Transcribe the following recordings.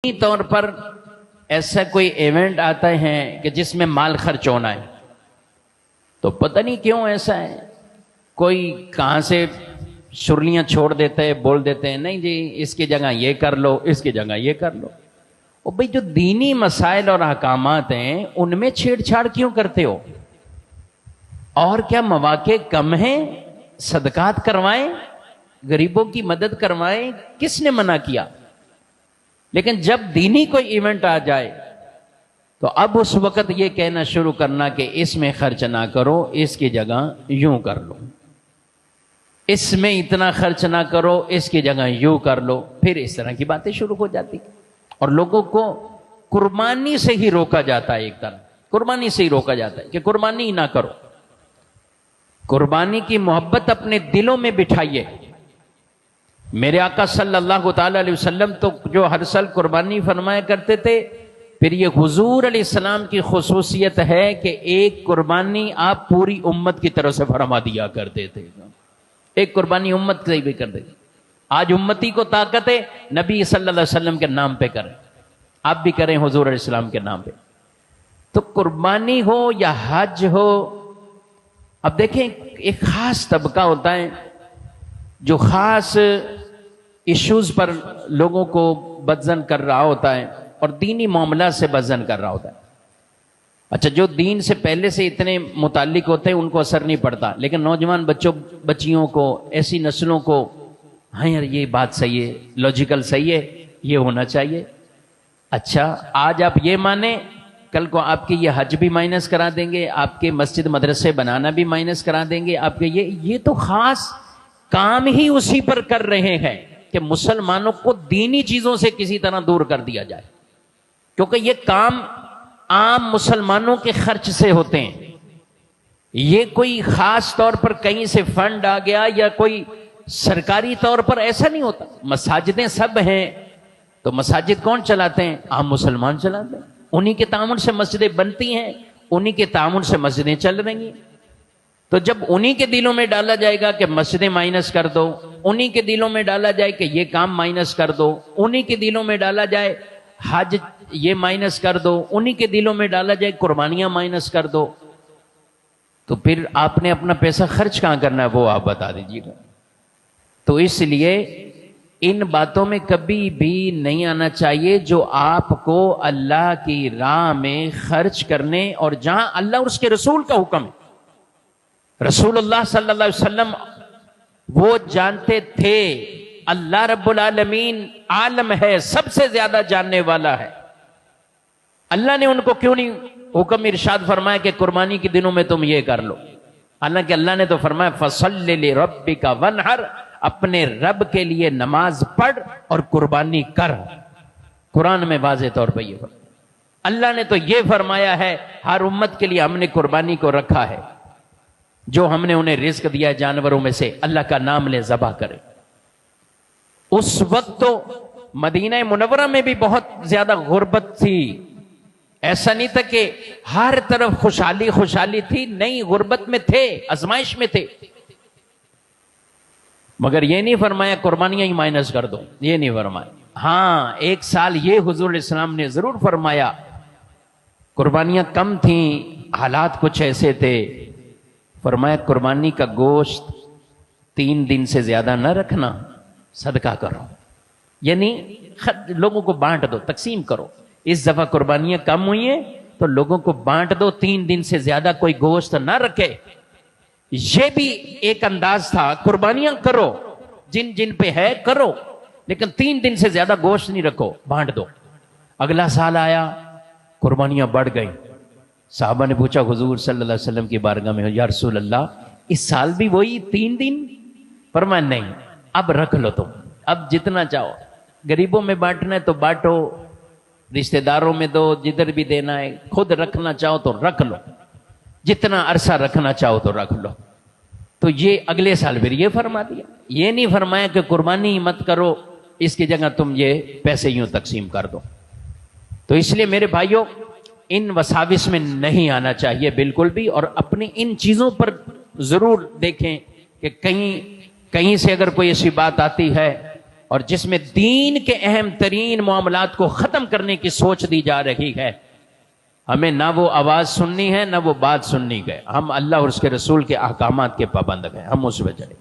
तौर पर ऐसा कोई इवेंट आता है कि जिसमें माल खर्च होना है, तो पता नहीं क्यों ऐसा है, कोई कहां से सुरलियां छोड़ देते हैं, बोल देते हैं नहीं जी इसकी जगह ये कर लो, इसकी जगह ये कर लो। और भाई जो दीनी मसाइल और अहकामात हैं उनमें छेड़छाड़ क्यों करते हो? और क्या मौके कम हैं? सदकात करवाएं, गरीबों की मदद करवाएं, किसने मना किया? लेकिन जब दीनी कोई इवेंट आ जाए तो अब उस वक्त ये कहना शुरू करना कि इसमें खर्च ना करो, इसकी जगह यूं कर लो, इसमें इतना खर्च ना करो, इसकी जगह यूं कर लो। फिर इस तरह की बातें शुरू हो जाती और लोगों को कुर्बानी से ही रोका जाता है। एक तरह कुर्बानी से ही रोका जाता है कि कुर्बानी ही ना करो। कुर्बानी की मोहब्बत अपने दिलों में बिठाइए। मेरे आका सल्लल्लाहु ताला अलैहि वसल्लम तो जो हर साल कुर्बानी फरमाया करते थे, फिर ये हुजूर अलैहिस्सलाम की खुसूसियत है कि एक कुर्बानी आप पूरी उम्मत की तरफ से फरमा दिया करते थे। एक कुर्बानी उम्मत से भी कर देते। आज उम्मती को ताकत है, नबी सल्लल्लाहु अलैहि वसल्लम के नाम पे करें, आप भी करें हुजूर अलैहिस्सलाम के नाम पे। तो कुर्बानी हो या हज हो, अब देखें एक खास तबका होता है जो खास इश्यूज पर लोगों को बदजन कर रहा होता है और दीनी मामला से बदजन कर रहा होता है। अच्छा, जो दीन से पहले से इतने मुताल्लिक होते हैं उनको असर नहीं पड़ता, लेकिन नौजवान बच्चियों को, ऐसी नस्लों को, हाँ यार ये बात सही है, लॉजिकल सही है, ये होना चाहिए। अच्छा, आज आप ये माने, कल को आपकी ये हज भी माइनस करा देंगे, आपके मस्जिद मदरसे बनाना भी माइनस करा देंगे, आपके ये तो खास काम ही उसी पर कर रहे हैं कि मुसलमानों को दीनी चीजों से किसी तरह दूर कर दिया जाए, क्योंकि ये काम आम मुसलमानों के खर्च से होते हैं। ये कोई खास तौर पर कहीं से फंड आ गया या कोई सरकारी तौर पर ऐसा नहीं होता। मसाजिदें सब हैं तो मसाजिद कौन चलाते हैं? आम मुसलमान चलाते हैं। उन्हीं के तामुन से मस्जिदें बनती हैं, उन्हीं के तामुन से मस्जिदें चल रही हैं। तो जब उन्हीं के दिलों में डाला जाएगा कि मस्जिदें माइनस कर दो, उन्हीं के दिलों में डाला जाए कि ये काम माइनस कर दो, उन्हीं के दिलों में डाला जाए हज ये माइनस कर दो, उन्हीं के दिलों में डाला जाए कुर्बानियां माइनस कर दो, तो फिर आपने अपना पैसा खर्च कहां करना है वो आप बता दीजिएगा। तो इसलिए इन बातों में कभी भी नहीं आना चाहिए जो आपको अल्लाह की राह में खर्च करने, और जहां अल्लाह और उसके रसूल का हुक्म है, रसूलुल्लाह सल्लल्लाहु अलैहि वसल्लम वो जानते थे अल्लाह रब्बुल आलमीन आलम है, सबसे ज्यादा जानने वाला है। अल्लाह ने उनको क्यों नहीं हुक्म इरशाद फरमाया कि कुर्बानी के दिनों में तुम ये कर लो? हालांकि अल्लाह ने तो फरमाया फसल्लि लिरब्बिका वनहर, अपने रब के लिए नमाज पढ़ और कुर्बानी कर। कुरान में वाज़ेह तौर पर यह अल्लाह ने तो यह फरमाया है, हर उम्मत के लिए हमने कुर्बानी को रखा है। जो हमने उन्हें रिस्क दिया जानवरों में से, अल्लाह का नाम ले ज़बह करे। उस वक्त तो मदीना मुनव्वरा में भी बहुत ज्यादा गुर्बत थी। ऐसा नहीं था कि हर तरफ खुशहाली खुशहाली थी, नहीं, गुर्बत में थे, आजमाइश में थे। मगर ये नहीं फरमाया कुर्बानियां ही माइनस कर दो, ये नहीं फरमाया। हाँ, एक साल ये हुजूर इस्लाम ने जरूर फरमाया, कुर्बानियां कम थी, हालात कुछ ऐसे थे, फरमाया कुर्बानी का गोश्त 3 दिन से ज्यादा न रखना, सदका करो, यानी लोगों को बांट दो, तकसीम करो। इस दफा कुर्बानियां कम हुई हैं तो लोगों को बांट दो, 3 दिन से ज्यादा कोई गोश्त ना रखे। ये भी एक अंदाज था। कुर्बानियां करो, जिन जिन पे है करो, लेकिन 3 दिन से ज्यादा गोश्त नहीं रखो, बांट दो। अगला साल आया, कुर्बानियां बढ़ गई। साहबा ने पूछा हुजूर सल्लल्लाहु अलैहि वसल्लम की बारगाह में, या रसूल अल्लाह, इस साल भी वही 3 दिन? फरमाया नहीं, अब रख लो तुम, अब जितना चाहो। गरीबों में बांटना है तो बांटो, रिश्तेदारों में दो, जिधर भी देना है, खुद रखना चाहो तो रख लो, जितना अरसा रखना चाहो तो रख लो। तो ये अगले साल फिर ये फरमा दिया। ये नहीं फरमाया कि कुर्बानी मत करो, इसकी जगह तुम ये पैसे यूं तकसीम कर दो। तो इसलिए मेरे भाइयों, इन वसाविस में नहीं आना चाहिए बिल्कुल भी, और अपनी इन चीजों पर जरूर देखें कि कहीं से अगर कोई ऐसी बात आती है और जिसमें दीन के अहम तरीन मामलात को ख़त्म करने की सोच दी जा रही है, हमें ना वो आवाज़ सुननी है ना वो बात सुननी है। हम अल्लाह और उसके रसूल के अहकामात के पाबंद हैं, हम उस वजह।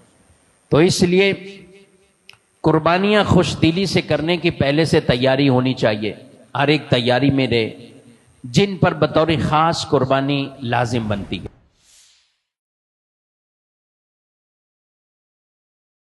तो इसलिए कुर्बानियाँ खुशदिली से करने की पहले से तैयारी होनी चाहिए, हर एक तैयारी में रहे, जिन पर बतौर ख़ास कुर्बानी लाजिम बनती है।